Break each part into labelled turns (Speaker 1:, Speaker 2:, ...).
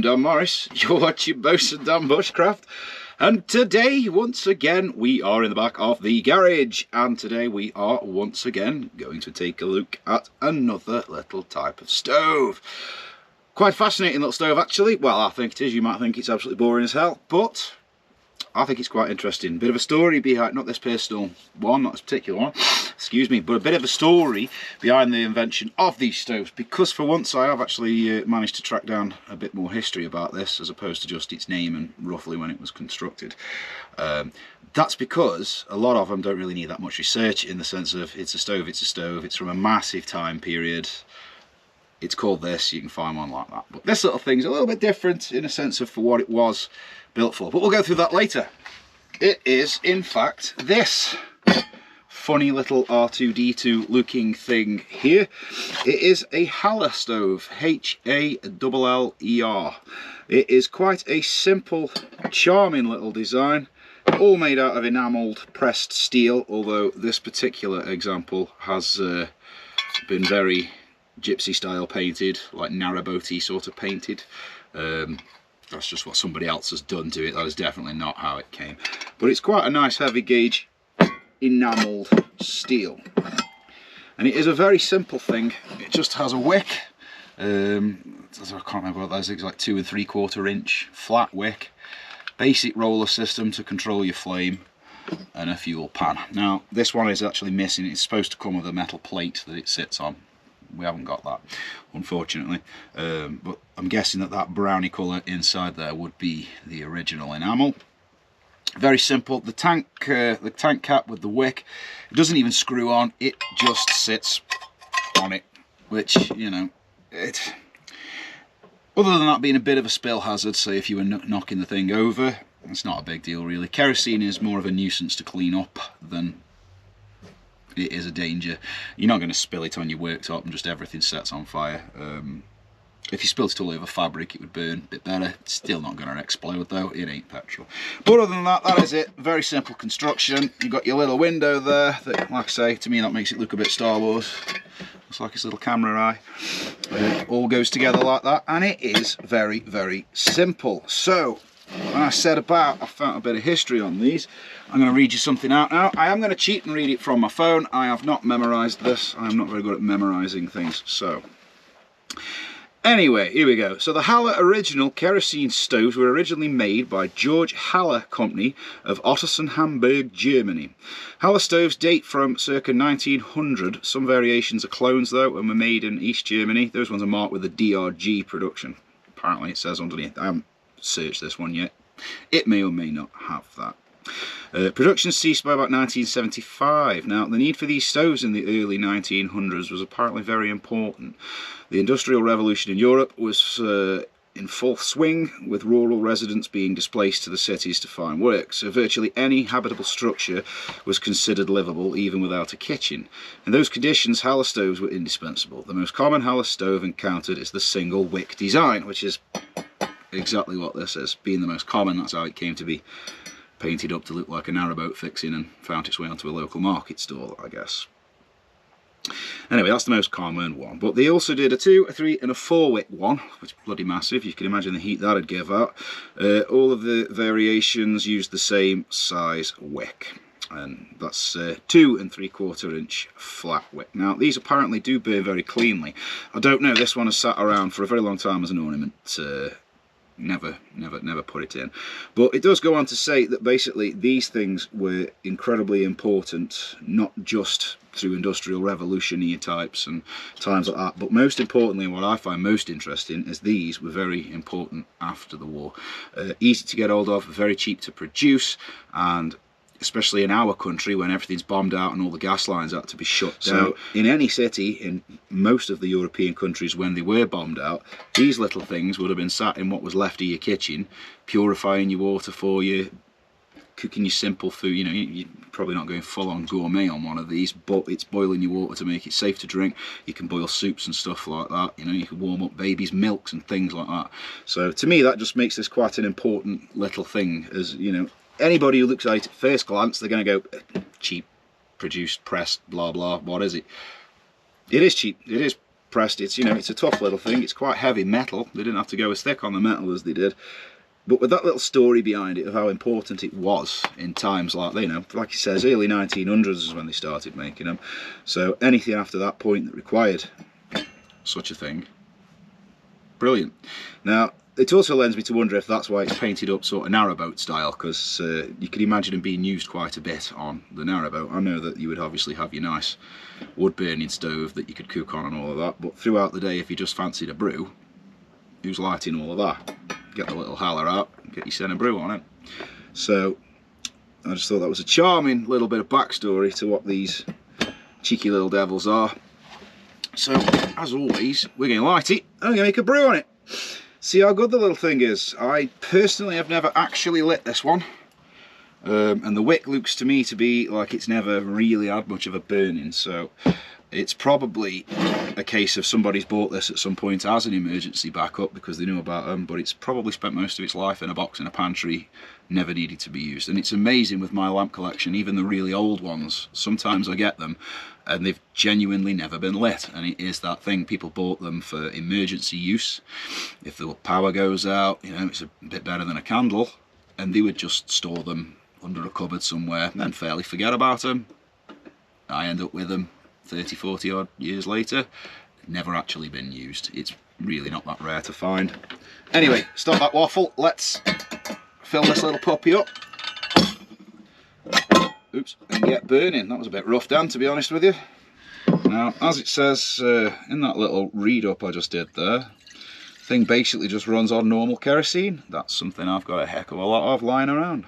Speaker 1: Dan Morris, you're watching Bosun Dan Bushcraft, and today, once again, we are in the back of the garage, and today we are once again going to take a look at another little type of stove. Quite fascinating little stove actually. Well, I think it is. You might think it's absolutely boring as hell, but I think it's quite interesting. Bit of a story behind, not this personal one, not this particular one, excuse me, but a bit of a story behind the invention of these stoves, because for once I have actually managed to track down a bit more history about this as opposed to just its name and roughly when it was constructed. That's because a lot of them don't really need that much research, in the sense of it's a stove, it's from a massive time period. It's called this, you can find one like that. But this little thing's a little bit different in a sense of for what it was built for. But we'll go through that later. It is, in fact, this funny little R2-D2 looking thing here. It is a Haller stove, H-A-L-L-E-R. It is quite a simple, charming little design, all made out of enamelled pressed steel, although this particular example has been very gypsy style painted, like narrowboaty sort of painted. That's just what somebody else has done to it. That is definitely not how it came, but it's quite a nice heavy gauge enamelled steel, and it is a very simple thing. It just has a wick, I can't remember what that is, it's like 2 3/4 inch flat wick, basic roller system to control your flame, and a fuel pan. Now this one is actually missing. It's supposed to come with a metal plate that it sits on. We haven't got that, unfortunately, but I'm guessing that brownie colour inside there would be the original enamel. Very simple. The tank cap with the wick, it doesn't even screw on, it just sits on it, which, you know, other than that being a bit of a spill hazard, say if you were knocking the thing over, it's not a big deal really. Kerosene is more of a nuisance to clean up than it is a danger. You're not going to spill it on your worktop and just everything sets on fire. If you spilled it all over fabric, it would burn a bit better. It's still not going to explode though, it ain't petrol. But other than that, that is it. Very simple construction. You've got your little window there that, like I say, to me that makes it look a bit Star Wars. Looks like his little camera eye. It all goes together like that, and it is very, very simple. So, when I said about I found a bit of history on these, I'm going to read you something out now. I am going to cheat and read it from my phone. I have not memorised this. I'm not very good at memorising things. So, anyway, here we go. So the Haller original kerosene stoves were originally made by George Haller Company of Ottersen, Hamburg, Germany. Haller stoves date from circa 1900. Some variations are clones though, and were made in East Germany. Those ones are marked with the DRG production. Apparently it says underneath. I haven't searched this one yet. It may or may not have that. Production ceased by about 1975. Now, the need for these stoves in the early 1900s was apparently very important. The Industrial Revolution in Europe was in full swing, with rural residents being displaced to the cities to find work, so virtually any habitable structure was considered livable even without a kitchen. In those conditions, Haller stoves were indispensable. The most common Haller stove encountered is the single wick design, which is exactly what this is. Being the most common, that's how it came to be painted up to look like a narrowboat fixing and found its way onto a local market stall, I guess. Anyway, that's the most common one. But they also did a 2, a 3 and a 4 wick one, which is bloody massive. You can imagine the heat that'd give out. All of the variations used the same size wick, and that's 2 3/4 inch flat wick. Now these apparently do burn very cleanly. I don't know, this one has sat around for a very long time as an ornament. Never put it in, but it does go on to say that basically these things were incredibly important, not just through industrial revolutionary types and times like that, but most importantly, what I find most interesting is these were very important after the war. Easy to get hold of, very cheap to produce, and especially in our country when everything's bombed out and all the gas lines had to be shut down. So in any city in most of the European countries when they were bombed out, these little things would have been sat in what was left of your kitchen, purifying your water for you, cooking your simple food. You know, you're probably not going full on gourmet on one of these, but it's boiling your water to make it safe to drink. You can boil soups and stuff like that. You know, you can warm up babies' milks and things like that. So to me that just makes this quite an important little thing. As you know, anybody who looks at it at first glance, they're going to go, cheap, produced, pressed, blah blah, what is it? It is cheap, it is pressed. It's, you know, it's a tough little thing. It's quite heavy metal. They didn't have to go as thick on the metal as they did. But with that little story behind it of how important it was in times like, you know, like he says, early 1900s is when they started making them. So anything after that point that required such a thing, brilliant. Now, it also lends me to wonder if that's why it's painted up sort of narrowboat style, because you can imagine them being used quite a bit on the narrowboat. I know that you would obviously have your nice wood burning stove that you could cook on and all of that, but throughout the day, if you just fancied a brew, who's lighting all of that? Get the little howler out and get your Senna brew on it. So I just thought that was a charming little bit of backstory to what these cheeky little devils are. So as always, we're going to light it and we're going to make a brew on it. See how good the little thing is. I personally have never actually lit this one, and the wick looks to me to be like it's never really had much of a burning, so it's probably a case of somebody's bought this at some point as an emergency backup because they knew about them, but it's probably spent most of its life in a box in a pantry, never needed to be used. And it's amazing with my lamp collection, even the really old ones, sometimes I get them and they've genuinely never been lit, and it is that thing. People bought them for emergency use. If the power goes out, you know, it's a bit better than a candle, and they would just store them under a cupboard somewhere and then fairly forget about them. I end up with them 30, 40 odd years later, never actually been used. It's really not that rare to find. Anyway, stop that waffle, let's fill this little puppy up. Oops, and get burning. That was a bit rough, Dan, to be honest with you. Now, as it says in that little read up I just did there, thing basically just runs on normal kerosene. That's something I've got a heck of a lot of lying around.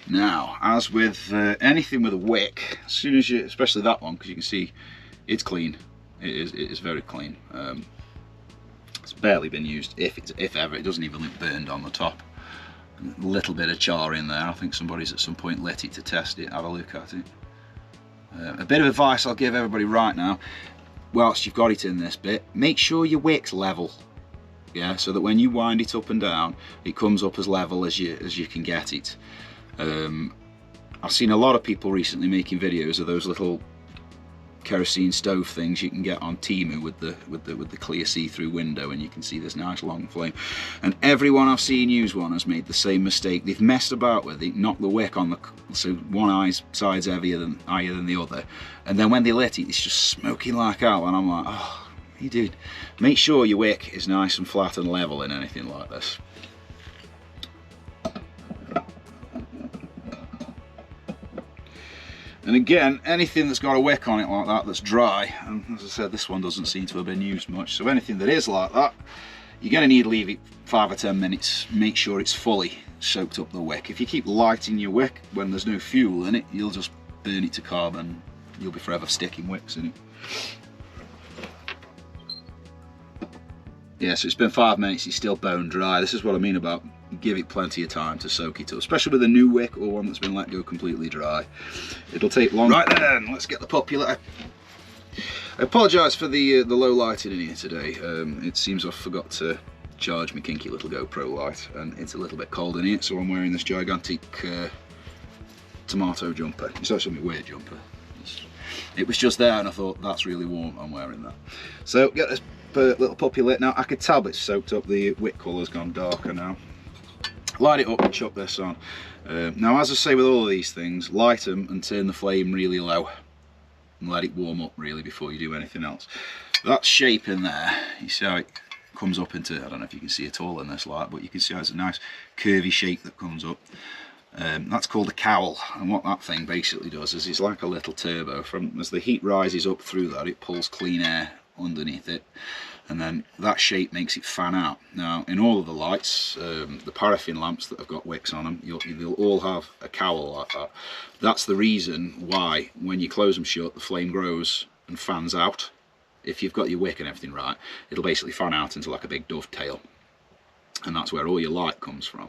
Speaker 1: Now, as with anything with a wick, as soon as you, especially that one, because you can see it's clean. It is very clean. It's barely been used, if ever. It doesn't even look burned on the top. A little bit of char in there. I think somebody's at some point lit it to test it. Have a look at it. A bit of advice I'll give everybody right now, whilst you've got it in this bit, make sure your wick's level. Yeah, so that when you wind it up and down, it comes up as level as you can get it. I've seen a lot of people recently making videos of those little kerosene stove things you can get on Temu with the clear see-through window, and you can see this nice long flame. And everyone I've seen use one has made the same mistake. They've messed about with it, knocked the wick on the, so one side's higher than the other, and then when they lit it, it's just smoking like hell. And I'm like, oh, you dude, make sure your wick is nice and flat and level in anything like this. And again, anything that's got a wick on it like that that's dry, and as I said, this one doesn't seem to have been used much, so anything that is like that, you're going to need to leave it 5 or 10 minutes, make sure it's fully soaked up the wick. If you keep lighting your wick when there's no fuel in it, you'll just burn it to carbon, you'll be forever sticking wicks in it. Yeah, so it's been 5 minutes, it's still bone dry. This is what I mean about give it plenty of time to soak it up, especially with a new wick or one that's been let go completely dry. It'll take long. Right then, let's get the popular. I apologise for the low lighting in here today. It seems I forgot to charge my kinky little GoPro light, and it's a little bit cold in here, so I'm wearing this gigantic tomato jumper. It's actually a weird jumper. It was just there and I thought, that's really warm, I'm wearing that. So get this little puppy lit. Now I could tell it's soaked up, the wick colour's gone darker now. Light it up and chuck this on. Now, as I say with all of these things, light them and turn the flame really low and let it warm up really before you do anything else. That shape in there, you see how it comes up into, I don't know if you can see it all in this light, but you can see how it's a nice curvy shape that comes up. That's called a cowl, and what that thing basically does is it's like a little turbo. As the heat rises up through that, it pulls clean air underneath it, and then that shape makes it fan out. Now, in all of the lights, the paraffin lamps that have got wicks on them, they'll all have a cowl like that. That's the reason why when you close them shut, the flame grows and fans out. If you've got your wick and everything right, it'll basically fan out into like a big dovetail, and that's where all your light comes from.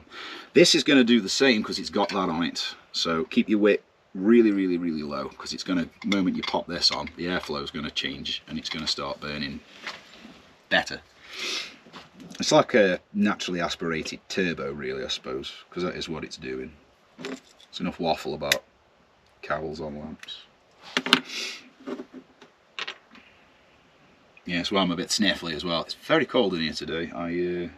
Speaker 1: This is going to do the same because it's got that on it, so keep your wick really low, because it's going to, the moment you pop this on, the airflow is going to change and it's going to start burning better. It's like a naturally aspirated turbo really, I suppose, because that is what it's doing. It's enough waffle about cowls on lamps. Yeah, so I'm a bit sniffly as well. It's very cold in here today. I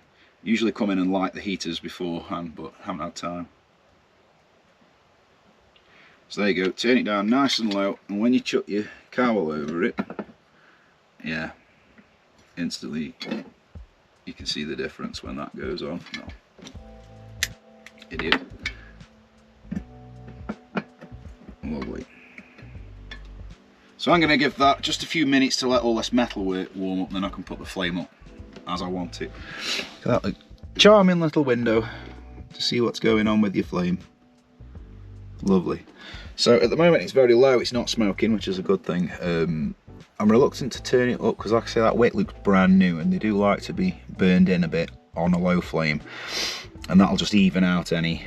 Speaker 1: usually come in and light the heaters beforehand, but haven't had time. So there you go, turn it down nice and low, and when you chuck your cowl over it, yeah, instantly you can see the difference when that goes on. No. Idiot. Lovely. So I'm going to give that just a few minutes to let all this metal warm up, and then I can put the flame up as I want it. That a charming little window to see what's going on with your flame. Lovely. So at the moment it's very low, it's not smoking, which is a good thing. I'm reluctant to turn it up because, like I say, that wick looks brand new and they do like to be burned in a bit on a low flame, and that'll just even out any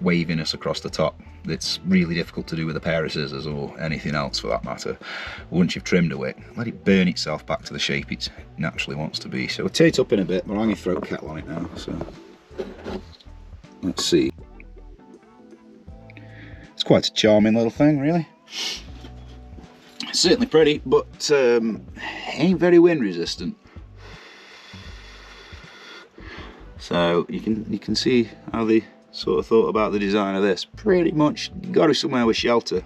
Speaker 1: waviness across the top. It's really difficult to do with a pair of scissors or anything else for that matter. Once you've trimmed a wick, let it burn itself back to the shape it naturally wants to be. So we'll take it up in a bit, but I'm going to throw a kettle on it now. So let's see. It's quite a charming little thing, really. It's certainly pretty, but ain't very wind resistant. So you can see how they sort of thought about the design of this. Pretty much got it somewhere with shelter.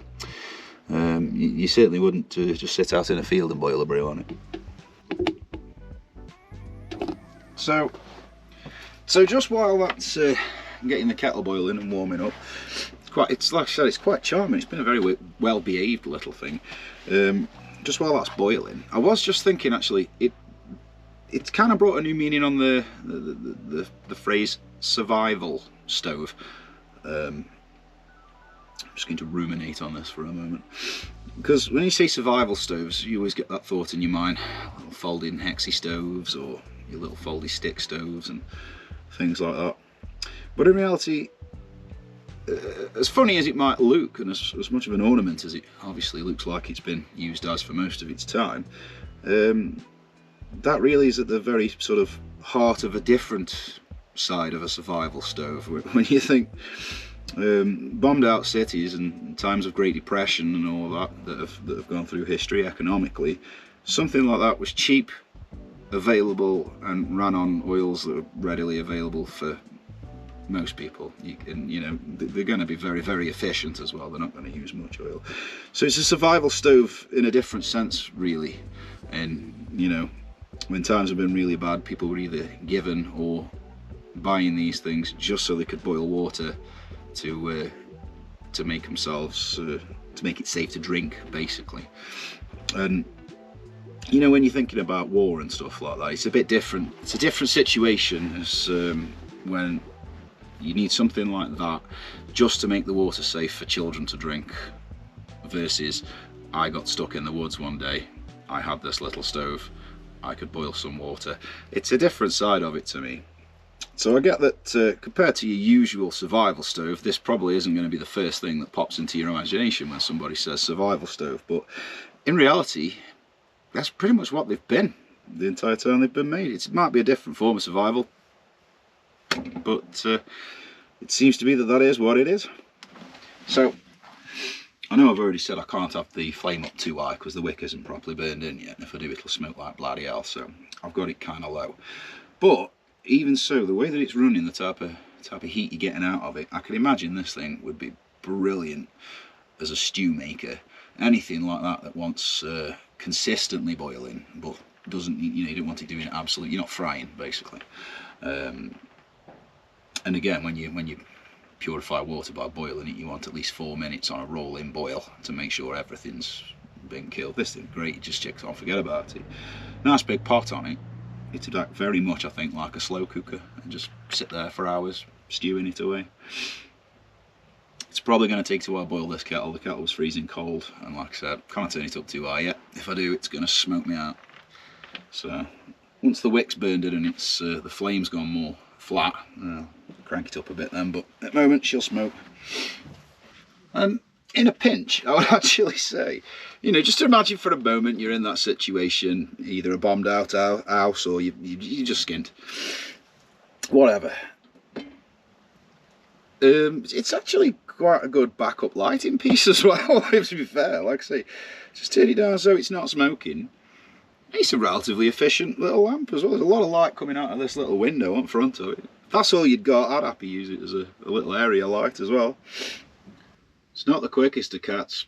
Speaker 1: You certainly wouldn't just sit out in a field and boil a brew on it. So just while that's getting the kettle boiling and warming up, it's like I said, it's quite charming. It's been a very well behaved little thing. Just while that's boiling, I was just thinking actually it's kind of brought a new meaning on the phrase survival stove. I'm just going to ruminate on this for a moment, because when you say survival stoves, you always get that thought in your mind: little folding hexy stoves or your little foldy stick stoves and things like that. But in reality, as funny as it might look, and as much of an ornament as it obviously looks like it's been used as for most of its time, that really is at the very sort of heart of a different side of a survival stove. When you think bombed out cities and times of Great Depression and all that have gone through history economically, something like that was cheap, available, and ran on oils that are readily available for most people. You know, they're going to be very, very efficient as well. They're not going to use much oil. So it's a survival stove in a different sense, really. And you know, when times have been really bad, people were either given or buying these things just so they could boil water to make themselves to make it safe to drink, basically. And you know, when you're thinking about war and stuff like that, it's a bit different. It's a different situation as when you need something like that just to make the water safe for children to drink, versus I got stuck in the woods one day, I had this little stove, I could boil some water. It's a different side of it to me. So I get that compared to your usual survival stove, this probably isn't going to be the first thing that pops into your imagination when somebody says survival stove, but in reality that's pretty much what they've been the entire time they've been made. It might be a different form of survival, but it seems to be that is what it is. So I know I've already said I can't have the flame up too high because the wick isn't properly burned in yet, and if I do it'll smoke like bloody hell, so I've got it kind of low. But even so, the way that it's running, the type of heat you're getting out of it, I can imagine this thing would be brilliant as a stew maker. Anything like that wants consistently boiling, but doesn't, you know, you don't want it doing it absolutely, you're not frying basically. And again, when you purify water by boiling it, you want at least 4 minutes on a rolling boil to make sure everything's been killed. This thing, great, it just chicks on, forget about it. Nice big pot on it. It'd act very much, I think, like a slow cooker and just sit there for hours stewing it away. It's probably going to take a while to boil this kettle. The kettle was freezing cold, and like I said, can't turn it up too high yet. If I do, it's going to smoke me out. So once the wick's burned in and it's the flame's gone more flat, I'll crank it up a bit then, but at the moment she'll smoke. In a pinch, I would actually say, you know, just imagine for a moment you're in that situation, either a bombed out house or you just skint, whatever. It's actually quite a good backup lighting piece as well, to be fair. Like I say, just turn it down so it's not smoking. It's a relatively efficient little lamp as well. There's a lot of light coming out of this little window on front of it. If that's all you'd got, I'd happy use it as a little area light as well. It's not the quickest of cats.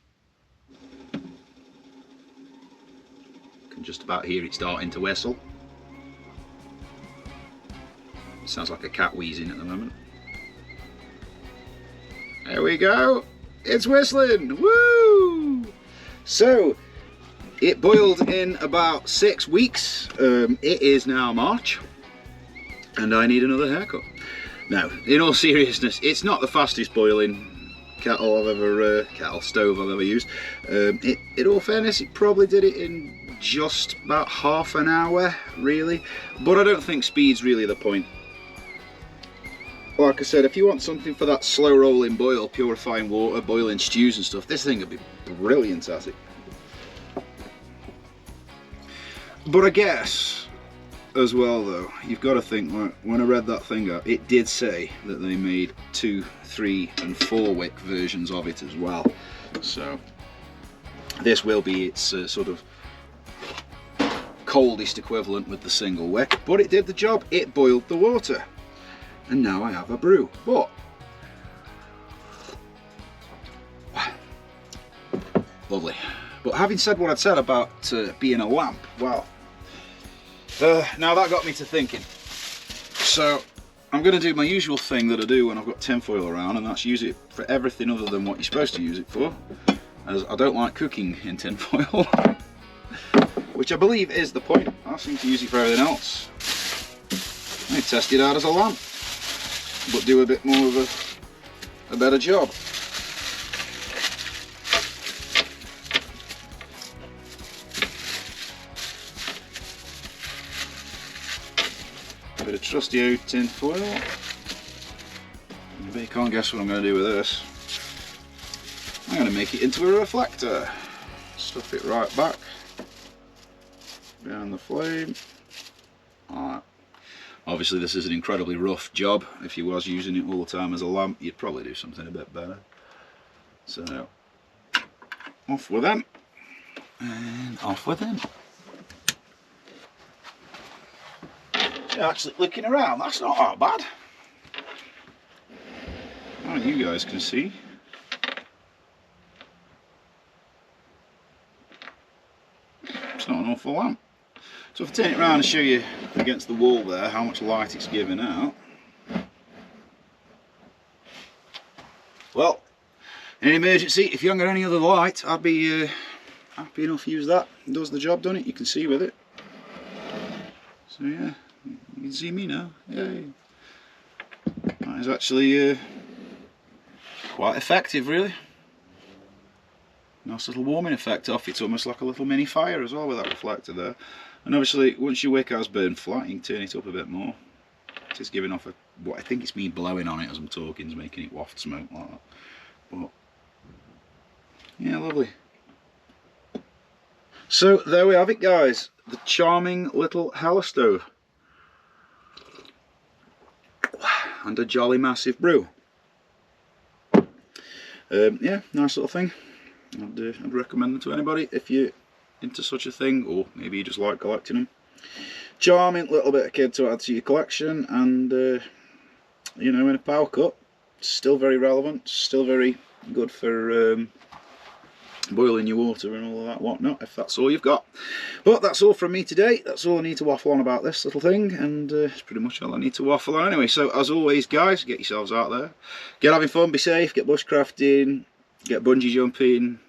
Speaker 1: Can just about hear it starting to whistle. It sounds like a cat wheezing at the moment. There we go. It's whistling. Woo! So it boiled in about 6 weeks. It is now March, and I need another haircut. Now, in all seriousness, it's not the fastest boiling stove I've ever used. In all fairness, it probably did it in just about half an hour, really. But I don't think speed's really the point. Like I said, if you want something for that slow rolling boil, purifying water, boiling stews and stuff, this thing would be brilliant at it. But I guess, as well though, you've got to think, like, when I read that thing out, it did say that they made 2, 3 and 4 wick versions of it as well. So this will be its sort of coldest equivalent with the single wick, but it did the job. It boiled the water, and now I have a brew. But lovely. But having said what I'd said about being a lamp, well, now that got me to thinking. So I'm going to do my usual thing that I do when I've got tinfoil around, and that's use it for everything other than what you're supposed to use it for, as I don't like cooking in tinfoil, which I believe is the point. I seem to use it for everything else. I test it out as a lamp, but do a bit more of a better job. Bit of trusty old tin foil. I bet you can't guess what I'm going to do with this. I'm going to make it into a reflector. Stuff it right back behind the flame. Alright. Obviously this is an incredibly rough job. If you was using it all the time as a lamp, you'd probably do something a bit better. So off with them, and off with them. Actually looking around, that's not that bad. Oh, you guys can see. It's not an awful lamp. So if I turn it around and show you against the wall there how much light it's giving out. Well, in an emergency, if you haven't got any other light, I'd be happy enough to use that. It does the job, doesn't it? You can see with it. So yeah. You can see me now. Yay. That is actually quite effective, really. Nice little warming effect off. It's almost like a little mini fire as well with that reflector there. And obviously, once your wick has burned flat, you can turn it up a bit more. It's just giving off what I think it's me blowing on it as I'm talking is making it waft smoke like that. But yeah, lovely. So there we have it, guys. The charming little Hella stove. And a jolly massive brew. Yeah, nice little thing. I'd recommend them to anybody if you're into such a thing, or maybe you just like collecting them. Charming little bit of kit to add to your collection, and you know, in a power cut, still very relevant, still very good for boiling your water and all of that whatnot, if that's all you've got. But that's all from me today. That's all I need to waffle on about this little thing, and it's pretty much all I need to waffle on anyway. So as always, guys, get yourselves out there, get having fun, be safe, get bushcrafting, get bungee jumping,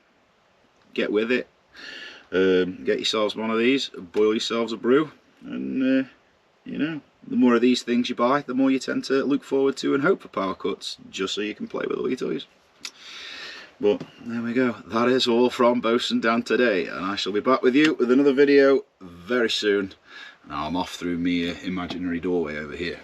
Speaker 1: get with it, get yourselves one of these, boil yourselves a brew, and you know, the more of these things you buy, the more you tend to look forward to and hope for power cuts, just so you can play with all your toys. But there we go, that is all from Bosun Dan today, and I shall be back with you with another video very soon. Now I'm off through my imaginary doorway over here.